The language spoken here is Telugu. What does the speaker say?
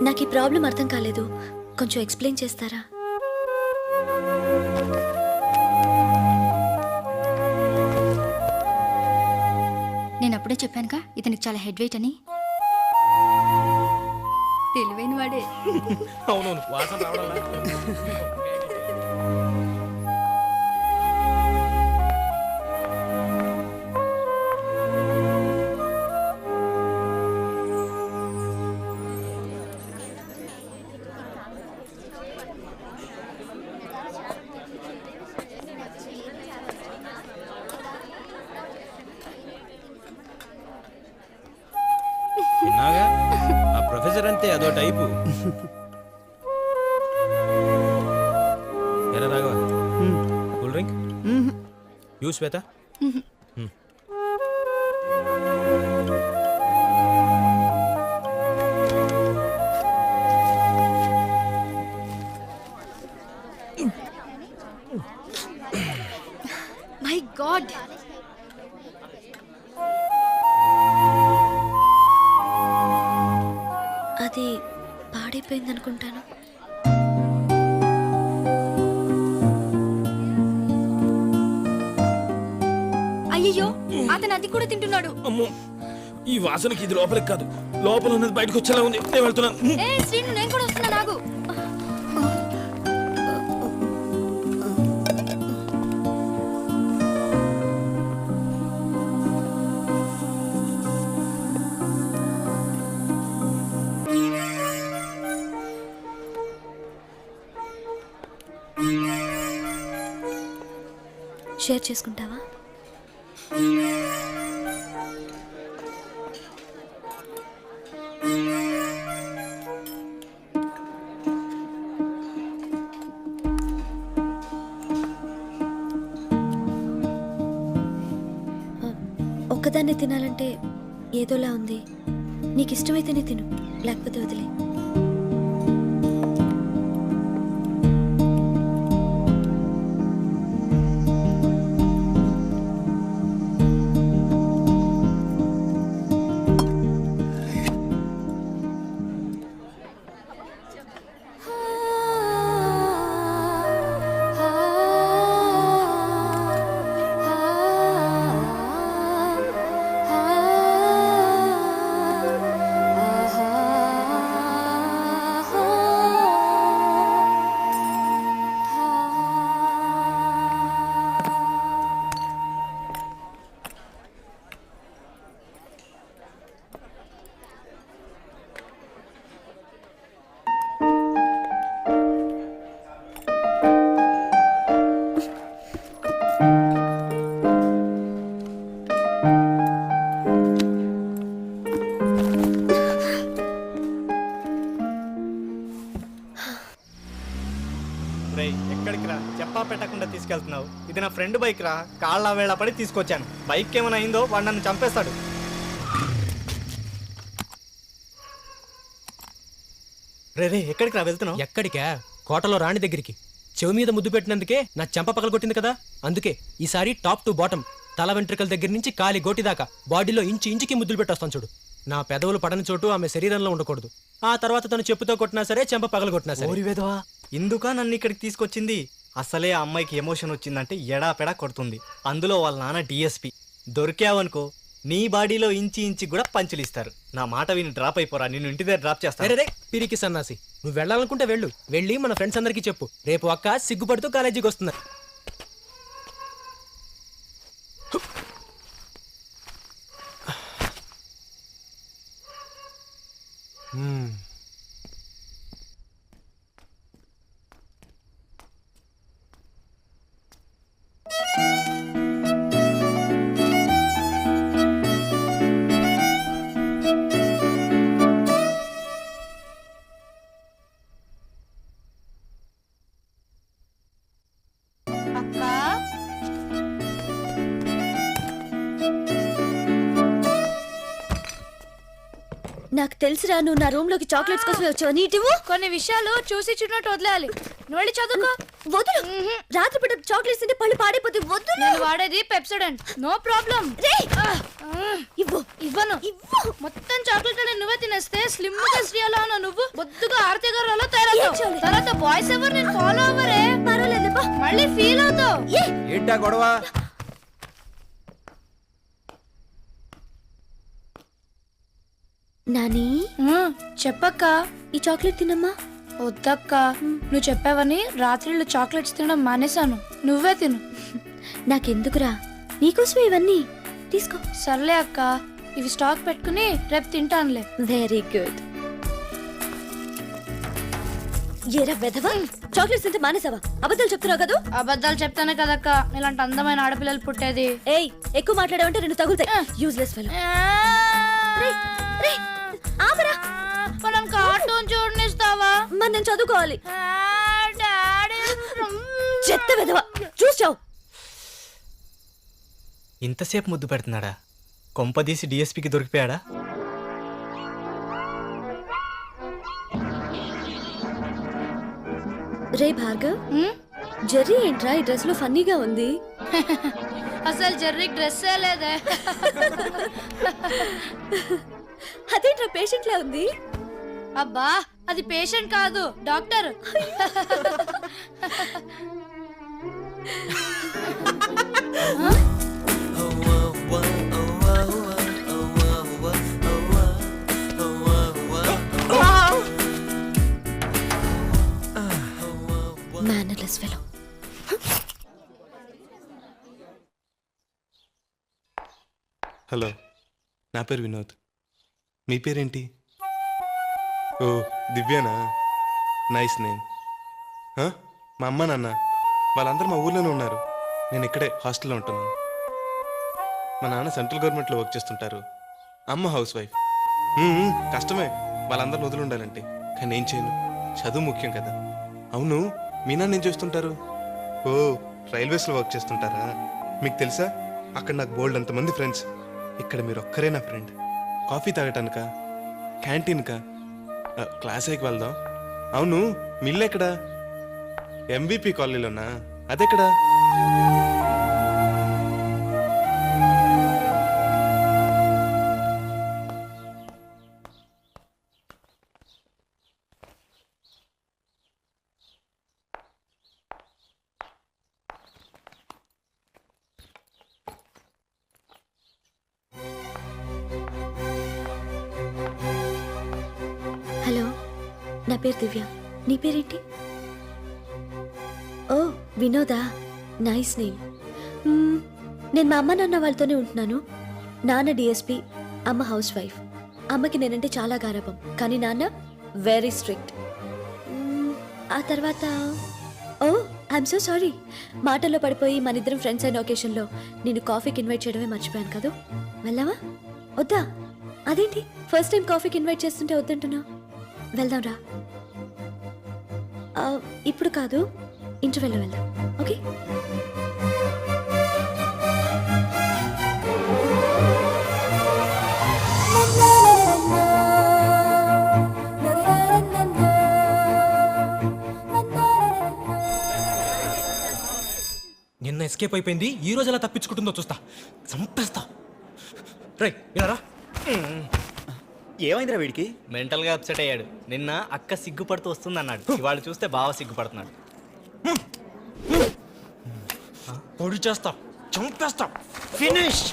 నాకు ఈ ప్రాబ్లం అర్థం కాలేదు, కొంచెం ఎక్స్ప్లెయిన్ చేస్తారా? నేను అప్పుడే చెప్పానుగా ఇతనికి చాలా హెడ్ వెయిట్ అని. తెలివైన వాడే. అవునవును, వాసన రావడం. విన్నాగా, ఆ ప్రొఫెసర్ అంతే, అదో టైపు. ఎరా Raghava, cool drink you Shweta. My God, అది పాడైపోయింది అనుకుంటాను. అయ్యయ్యో అతను అది కూడా తింటున్నాడు. అమ్మో, ఈ వాసనకి ఇది లోపలికి కాదు, లోపల ఉన్నది బయటకు వచ్చేలా ఉంది. నేను వెళ్తున్నాను. ఏ శ్రీను, నేను కూడా వస్తున్నా, నాగు. షేర్ చేసుకుంటావా? ఒక్కదాన్నే తినాలంటే ఏదోలా ఉంది. నీకు ఇష్టమైతేనే తిను, లేకపోతే వదిలే. ఎక్కడికి రా, చెప్పా పెట్టకుండా తీసుకెళ్తున్నావు? ఇది నా ఫ్రెండ్ బైక్ రా, కాళ్ళ వేళ పడి తీసుకొచ్చాను. బైక్ ఏమైనా అయిందో వాడు నన్ను చంపేస్తాడు. రే రే, ఎక్కడికి రా వెళ్తున్నావు? ఎక్కడికా? కోటలో రాణి దగ్గరికి. చెవి మీద ముద్దు పెట్టినందుకే నా చెంప పగలగొట్టింది కదా, అందుకే ఈసారి టాప్ టు బాటమ్, తల వెంట్రుకల దగ్గర నుంచి కాలి గోటి దాకా బాడీలో ఇంచి ఇంచుకి ముద్దులు పెట్టొస్తాను చూడు. నా పెదవులు పడని చోటు ఆమె శరీరంలో ఉండకూడదు. ఆ తర్వాత తను చెప్పుతో కొట్టినా సరే, చెంప పగలగొట్టినా సరే. ఓరి వెధవా, ఇందుకా నన్ను ఇక్కడికి తీసుకొచ్చింది? అసలే ఆ అమ్మాయికి ఎమోషన్ వచ్చిందంటే ఎడాపెడా కొడుతుంది. అందులో వాళ్ళ నాన్న డిఎస్పి. దొరికావనుకో నీ బాడీలో ఇంచి ఇంచి కూడా పంచులిస్తారు. నా మాట విని డ్రాప్ అయిపోరా, నిన్ను ఇంటి దగ్గర డ్రాప్ చేస్తాను. రే పిరికి సన్నాసి, నువ్వు వెళ్ళాలనుకుంటే వెళ్ళు, వెళ్ళి మన ఫ్రెండ్స్ అందరికీ చెప్పు, రేపు అక్క సిగ్గుపడుతూ కాలేజీకి వస్తున్నా. నాకు తెలుసురా, నువ్వు నా రూమ్ లోకి చాక్లెట్స్ కోసమే వచ్చావు. నీటివు కొన్ని విషయాలు చూసి చూడనట్టు వదిలేయాలి. నువ్వు వెళ్ళి చదువుకో. వదులు. రాత్రిపూట చాక్లెట్స్ తింటే పళ్ళు పాడైపోతే వద్దు. నేను వాడేది పెప్సోడెంట్. No problem. ఇవ్వు. ఇవ్వను. మొత్తం చాక్లెట్ నువ్వే తినేస్తే స్లిమ్ గా శ్రీయాలో అన్న నువ్వు బొద్దుగా ఆర్తి గారు తయారవుతావు. తర్వాత బాయ్స్ ఎవరు నేను ఫాలో అవ్వరే. పర్వాలేదు బా. మళ్ళీ ఫీల్ అవుతావు. ఏంటా గొడవ? నాని చెప్పక్క. ఈ చాక్లెట్ తినమ్మా. వద్దక్క, నువ్వు చెప్పావని రాత్రిళ్ళు చాక్లెట్స్ తినడం మానేశాను. నువ్వే తిను. నాకెందుకురా, నీకోసమే ఇవన్నీ. తీసుకో. సర్లే అక్క, ఇవి స్టాక్ పెట్టుకుని రేపు తింటానులే. Very good. ఏరా వెధవా, చాక్లెట్స్ తింటే మానేసావా? అబద్ధాలు చెప్తున్నావు కదా. అబద్ధాలు చెప్తానే కదక్క ఇలాంటి అందమైన ఆడపిల్లలు పుట్టేది. ఏయ్, ఎక్కువ మాట్లాడావంటే రెండు తగులుతాయి. Useless fellow. ఆపరా. మనం కార్టూన్ చూడనిస్తావా? మరి నేను చదువుకోవాలి. డాడీ చెత్త వెధవా, చూసావు. ఇంతసేపు ముద్దు పెడుతున్నాడా? కొంపదీసి డిఎస్పీకి దొరికిపోయాడా? రే భార్గవ్, జెర్రీ ఏంట్రా ఈ డ్రెస్ లో ఫన్నీగా ఉంది? అసలు జెర్రీ డ్రెస్సే లేదే. అదేంట్రా పేషెంట్ లా ఉంది? అబ్బా, అది పేషెంట్ కాదు, డాక్టర్. Mannerless fellow. హలో, నా పేరు వినోద్. మీ పేరేంటి? ఓ దివ్యానా? Nice name. మా అమ్మ నాన్న వాళ్ళందరూ మా ఊర్లోనే ఉన్నారు. నేను ఇక్కడే హాస్టల్లో ఉంటున్నాను. మా నాన్న సెంట్రల్ గవర్నమెంట్లో వర్క్ చేస్తుంటారు, అమ్మ హౌస్ వైఫ్. కష్టమే వాళ్ళందరూ వదిలి ఉండాలంటే, కానీ ఏం చేయను, చదువు ముఖ్యం కదా. అవును, మీ నాన్న ఏం చేస్తుంటారు? ఓ రైల్వేస్లో వర్క్ చేస్తుంటారా? మీకు తెలుసా, అక్కడ నాకు బోల్డ్ అంతమంది ఫ్రెండ్స్. ఇక్కడ మీరు ఒక్కరే నా ఫ్రెండ్. కాఫీ తాగటానికా, క్యాంటీన్కా, క్లాస్ అయ్యి వెళ్దాం. అవును, మిల్లు ఎక్కడా? ఎంవిపి కాలనీలోనా? అదెక్కడా? హలో, నా పేరు దివ్య. నీ పేరేంటి? ఓ వినోదా, నైస్ నేమ్. నేను మా అమ్మ నాన్న వాళ్ళతోనే ఉంటున్నాను. నాన్న డిఎస్పి, అమ్మ హౌస్ వైఫ్. అమ్మకి నేనంటే చాలా గారాబం, కానీ నాన్న వెరీ స్ట్రిక్ట్. ఆ తర్వాత ఓ ఐఎమ్ సో సారీ, మాటల్లో పడిపోయి మన ఇద్దరం ఫ్రెండ్స్ అయిన ఒకేషన్లో నేను కాఫీకి ఇన్వైట్ చేయడమే మర్చిపోయాను కదా. వెళ్ళావా? వద్దా? అదేంటి ఫస్ట్ టైం కాఫీకి ఇన్వైట్ చేస్తుంటే వద్దంటున్నా? వెళ్దాం రా. ఇప్పుడు కాదు, ఇంటర్వెల్లో వెళ్దాం. ఓకే? నిన్న ఎస్కేప్ అయిపోయింది, ఈ రోజు ఎలా తప్పించుకుంటుందో చూస్తా. చంపేస్తా. రై ఇలా. ఏమైందిరా వీడికి? మెంటల్ గా అప్సెట్ అయ్యాడు. నిన్న అక్క సిగ్గుపడుతూ వస్తుందన్నాడు, ఇవాళ చూస్తే బావ సిగ్గుపడుతున్నాడు. పొడి చేస్తా, చంపేస్తా. ఫినిష్.